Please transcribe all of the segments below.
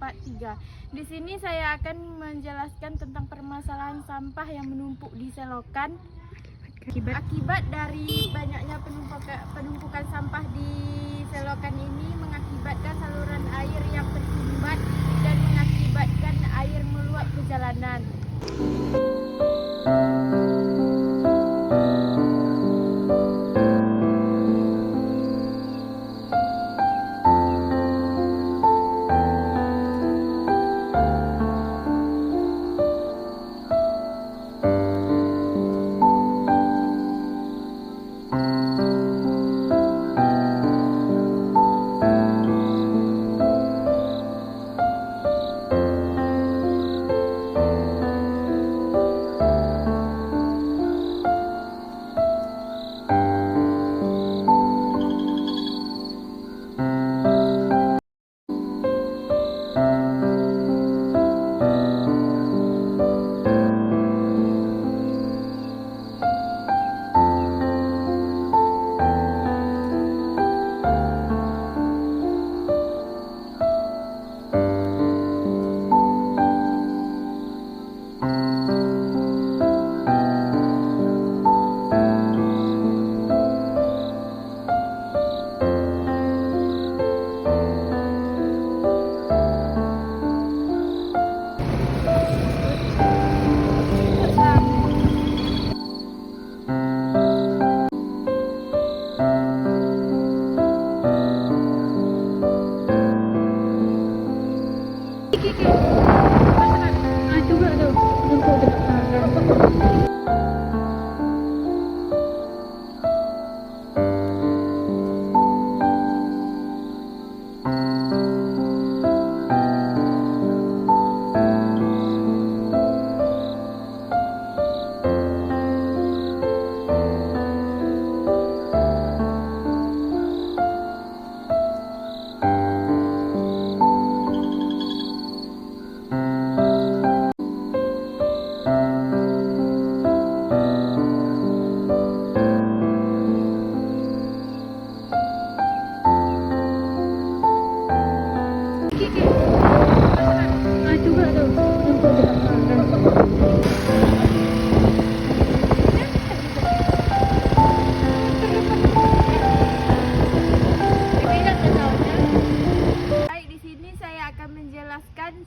part 3. Di sini saya akan menjelaskan tentang permasalahan sampah yang menumpuk di selokan akibat dari banyaknya penumpukan sampah di selokan ini mengakibatkan saluran air yang tersumbat dan mengakibatkan air meluap ke jalanan.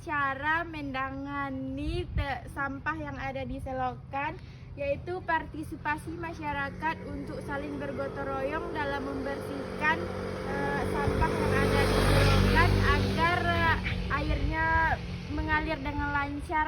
Cara menangani sampah yang ada di selokan, yaitu partisipasi masyarakat untuk saling bergotong royong dalam membersihkan sampah yang ada di selokan agar airnya mengalir dengan lancar.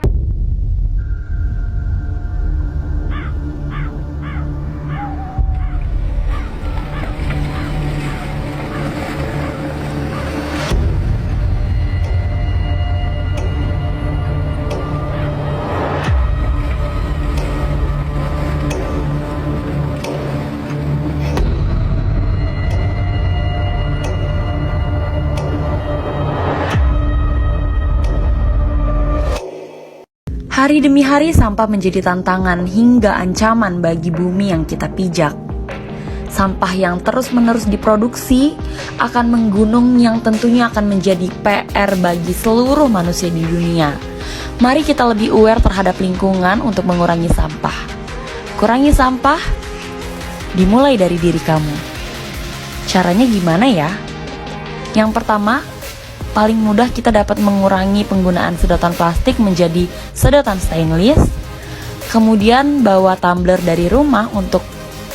Hari demi hari sampah menjadi tantangan hingga ancaman bagi bumi yang kita pijak. Sampah yang terus-menerus diproduksi akan menggunung yang tentunya akan menjadi PR bagi seluruh manusia di dunia. Mari kita lebih aware terhadap lingkungan untuk mengurangi sampah. Kurangi sampah dimulai dari diri kamu. Caranya gimana ya? Yang pertama, paling mudah kita dapat mengurangi penggunaan sedotan plastik menjadi sedotan stainless. Kemudian bawa tumbler dari rumah untuk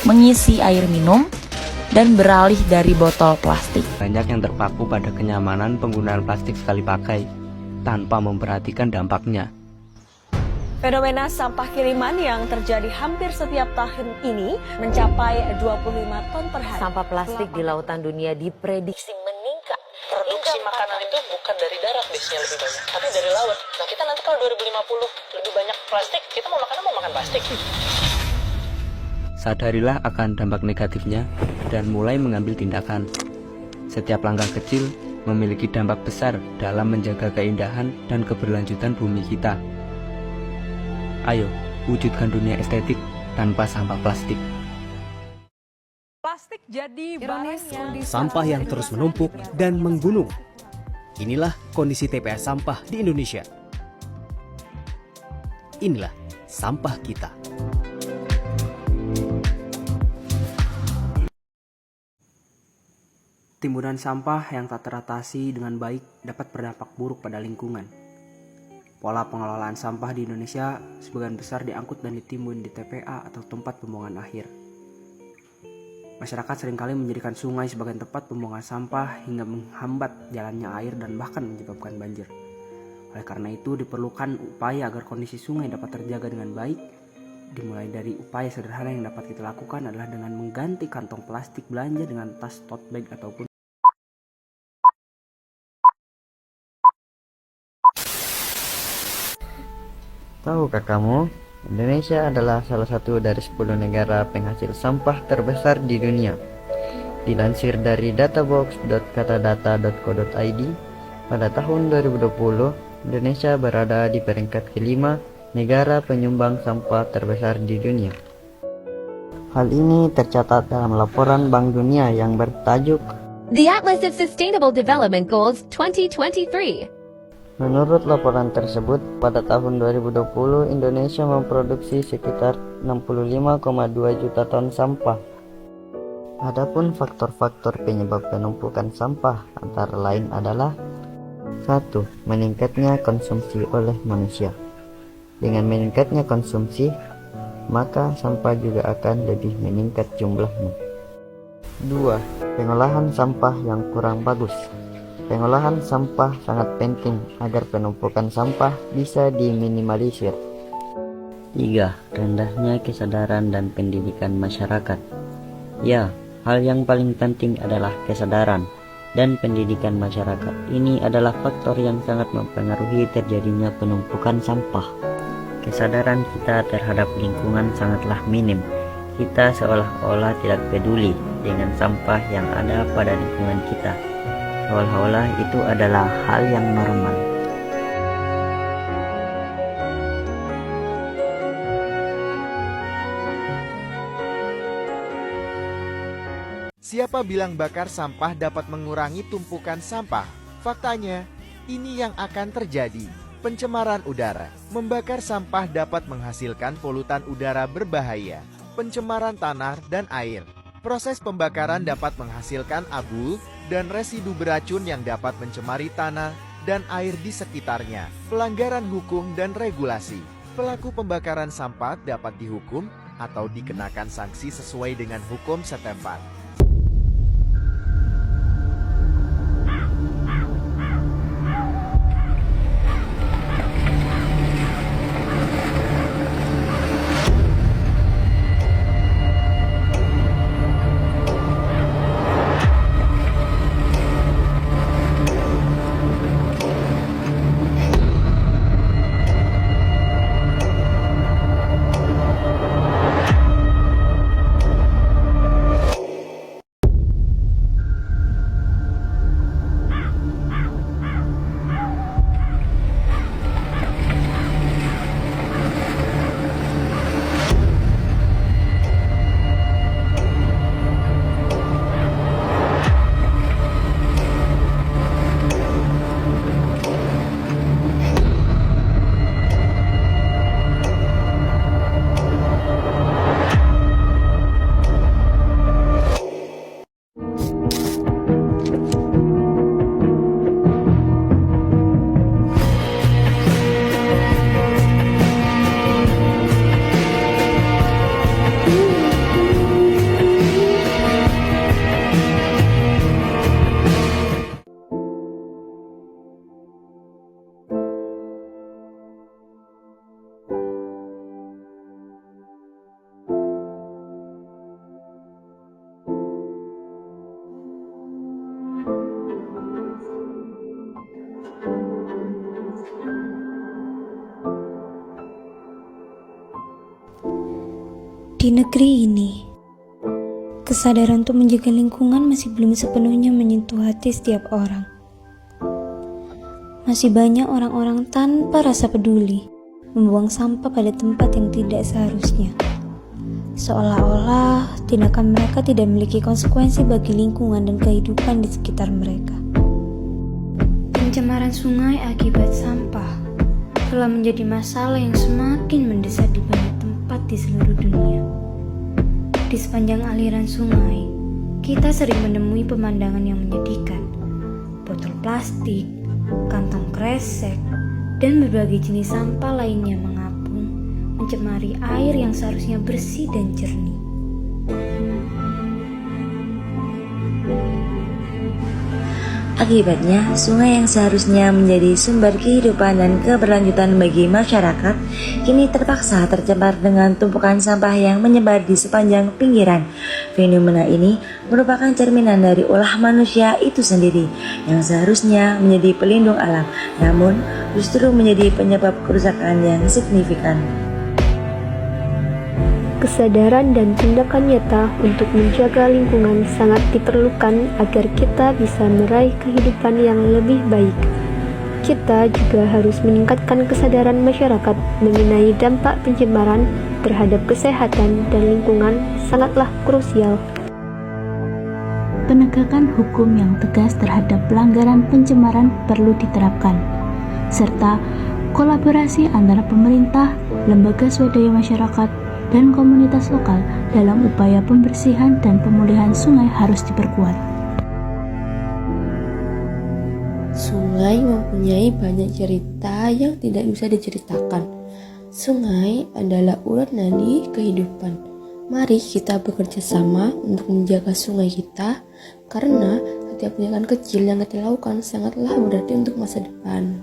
mengisi air minum dan beralih dari botol plastik. Banyak yang terpaku pada kenyamanan penggunaan plastik sekali pakai tanpa memperhatikan dampaknya. Fenomena sampah kiriman yang terjadi hampir setiap tahun ini mencapai 25 ton per hari. Sampah plastik di lautan dunia diprediksi meningkat. Produksi makanan itu bukan dari darat biasanya lebih banyak, tapi dari laut. Nah kita nanti kalau 2050 lebih banyak plastik, kita mau makan plastik. Sadarilah akan dampak negatifnya dan mulai mengambil tindakan. Setiap langkah kecil memiliki dampak besar dalam menjaga keindahan dan keberlanjutan bumi kita. Ayo, wujudkan dunia estetik tanpa sampah plastik. Plastik jadi barang yang sampah yang terus menumpuk dan menggunung. Inilah kondisi TPA sampah di Indonesia. Inilah sampah kita. Timbunan sampah yang tak teratasi dengan baik dapat berdampak buruk pada lingkungan. Pola pengelolaan sampah di Indonesia sebagian besar diangkut dan ditimbun di TPA atau tempat pembuangan akhir. Masyarakat seringkali menjadikan sungai sebagai tempat pembuangan sampah hingga menghambat jalannya air dan bahkan menyebabkan banjir. Oleh karena itu diperlukan upaya agar kondisi sungai dapat terjaga dengan baik. Dimulai dari upaya sederhana yang dapat kita lakukan adalah dengan mengganti kantong plastik belanja dengan tas tote bag ataupun Tahukah kamu, Indonesia adalah salah satu dari 10 negara penghasil sampah terbesar di dunia. Dilansir dari databox.katadata.co.id, pada tahun 2020, Indonesia berada di peringkat kelima negara penyumbang sampah terbesar di dunia. Hal ini tercatat dalam laporan Bank Dunia yang bertajuk The Atlas of Sustainable Development Goals 2023. Menurut laporan tersebut, pada tahun 2020 Indonesia memproduksi sekitar 65,2 juta ton sampah. Adapun faktor-faktor penyebab penumpukan sampah antara lain adalah 1. Meningkatnya konsumsi oleh manusia. Dengan meningkatnya konsumsi, maka sampah juga akan lebih meningkat jumlahnya. 2. Pengolahan sampah yang kurang bagus. Pengolahan sampah sangat penting agar penumpukan sampah bisa diminimalisir. 3. Rendahnya kesadaran dan pendidikan masyarakat. Ya, hal yang paling penting adalah kesadaran dan pendidikan masyarakat. Ini adalah faktor yang sangat mempengaruhi terjadinya penumpukan sampah. Kesadaran kita terhadap lingkungan sangatlah minim. Kita seolah-olah tidak peduli dengan sampah yang ada pada lingkungan kita. Seolah-olah itu adalah hal yang normal. Siapa bilang bakar sampah dapat mengurangi tumpukan sampah? Faktanya, ini yang akan terjadi. Pencemaran udara. Membakar sampah dapat menghasilkan polutan udara berbahaya, pencemaran tanah dan air. Proses pembakaran dapat menghasilkan abu dan residu beracun yang dapat mencemari tanah dan air di sekitarnya. Pelanggaran hukum dan regulasi. Pelaku pembakaran sampah dapat dihukum atau dikenakan sanksi sesuai dengan hukum setempat. Di negeri ini, kesadaran untuk menjaga lingkungan masih belum sepenuhnya menyentuh hati setiap orang. Masih banyak orang-orang tanpa rasa peduli membuang sampah pada tempat yang tidak seharusnya. Seolah-olah tindakan mereka tidak memiliki konsekuensi bagi lingkungan dan kehidupan di sekitar mereka. Pencemaran sungai akibat sampah telah menjadi masalah yang semakin mendesak di banyak tempat di seluruh dunia. Di sepanjang aliran sungai, kita sering menemui pemandangan yang menyedihkan. Botol plastik, kantong kresek, dan berbagai jenis sampah lainnya mengapung, mencemari air yang seharusnya bersih dan jernih. Akibatnya, sungai yang seharusnya menjadi sumber kehidupan dan keberlanjutan bagi masyarakat, kini terpaksa tercemar dengan tumpukan sampah yang menyebar di sepanjang pinggiran. Fenomena ini merupakan cerminan dari ulah manusia itu sendiri, yang seharusnya menjadi pelindung alam, namun justru menjadi penyebab kerusakan yang signifikan. Kesadaran dan tindakan nyata untuk menjaga lingkungan sangat diperlukan agar kita bisa meraih kehidupan yang lebih baik. Kita juga harus meningkatkan kesadaran masyarakat mengenai dampak pencemaran terhadap kesehatan dan lingkungan sangatlah krusial. Penegakan hukum yang tegas terhadap pelanggaran pencemaran perlu diterapkan, serta kolaborasi antara pemerintah, lembaga swadaya masyarakat, dan komunitas lokal dalam upaya pembersihan dan pemulihan sungai harus diperkuat. Sungai mempunyai banyak cerita yang tidak bisa diceritakan. Sungai adalah urat nadi kehidupan. Mari kita bekerja sama untuk menjaga sungai kita, karena setiap tindakan kecil yang kita lakukan sangatlah berarti untuk masa depan.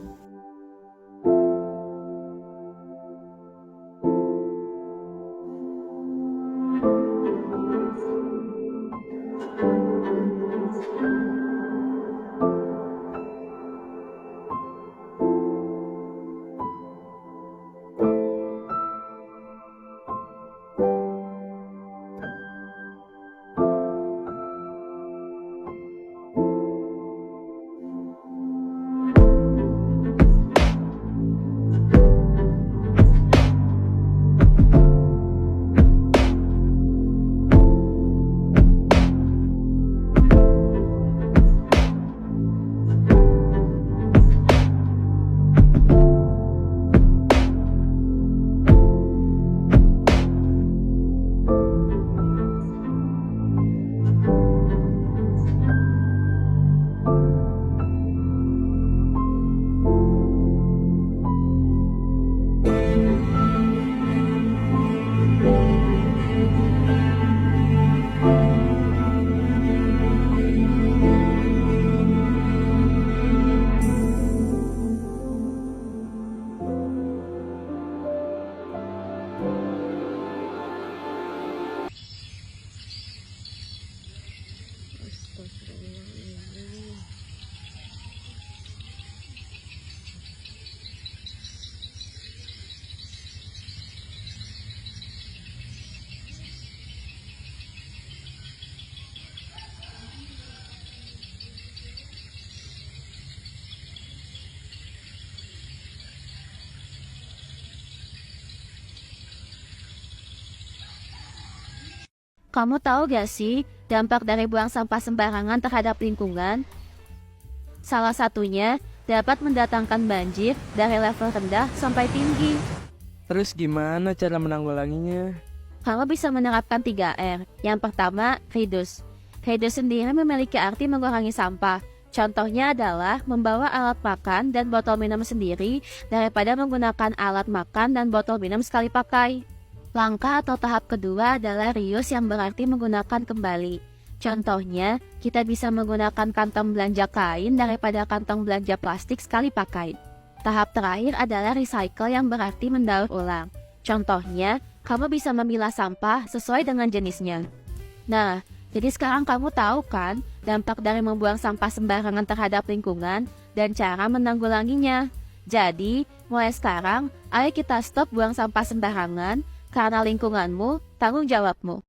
Kamu tahu gak sih dampak dari buang sampah sembarangan terhadap lingkungan? Salah satunya dapat mendatangkan banjir dari level rendah sampai tinggi. Terus gimana cara menanggulanginya? Kamu bisa menerapkan 3R. Yang pertama, reduce. Reduce sendiri memiliki arti mengurangi sampah. Contohnya adalah membawa alat makan dan botol minum sendiri daripada menggunakan alat makan dan botol minum sekali pakai. Langkah atau tahap kedua adalah reuse, yang berarti menggunakan kembali. Contohnya, kita bisa menggunakan kantong belanja kain daripada kantong belanja plastik sekali pakai. Tahap terakhir adalah recycle, yang berarti mendaur ulang. Contohnya, kamu bisa memilah sampah sesuai dengan jenisnya. Nah, jadi sekarang kamu tahu kan dampak dari membuang sampah sembarangan terhadap lingkungan dan cara menanggulanginya. Jadi, mulai sekarang, ayo kita stop buang sampah sembarangan, karena lingkunganmu tanggung jawabmu.